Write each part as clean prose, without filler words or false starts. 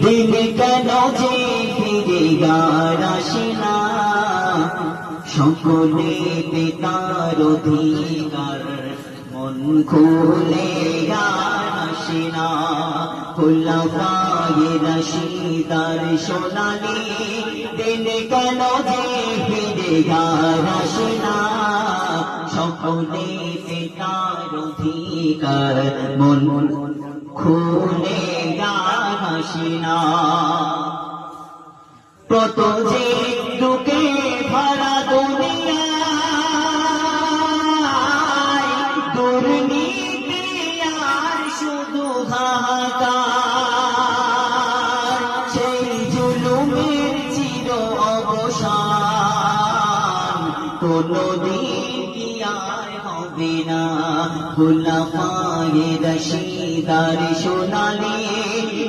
দিন কেন যে ফিরে আর আসে না, সকলে বেকার অধিকার মন খুলে আর আসে না। খোলাফায়ে রাশিদার সোনালি দিন কেন যে ফিরে আর আসে না, সকলে বেকার অধিকার মন খুলে আর আসে না। কত যে দুঃখে ভরা দুনিয়ায়, দুর্নীতি আর শুধু হাহাকার, সেই জুলুমের চির অবসান কোনদিন কি আর হবে না। খোলাফায়ে রাশিদার সোনালি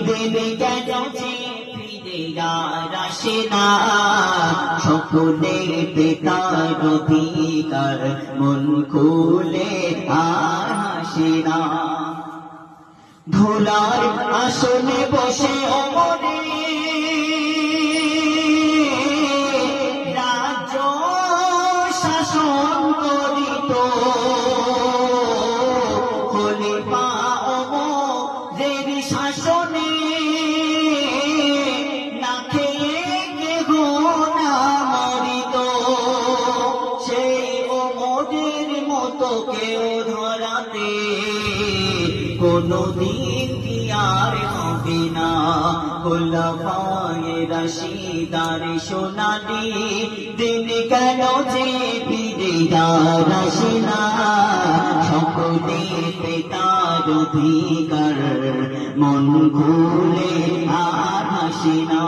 দিন কেন যে ফিরে আর আসে না, সকলে বেকার অধিকার মন খুলে আর হাসে না। ধুলার আসনে বসে অমরে রাজ্য শাসন করিত, খলিফা ওমরের শাসনে না খেয়ে কেহ না মরিত, সেই ওমরের মতো কেউ ধরাতে কোনদিন কি আর হবে না। খোলাফায়ে রাশিদার সোনালি দিন কেন যে ফিরে আর আসে না, সকলে বেকার অধিকার মন খুলে আর হাসে না।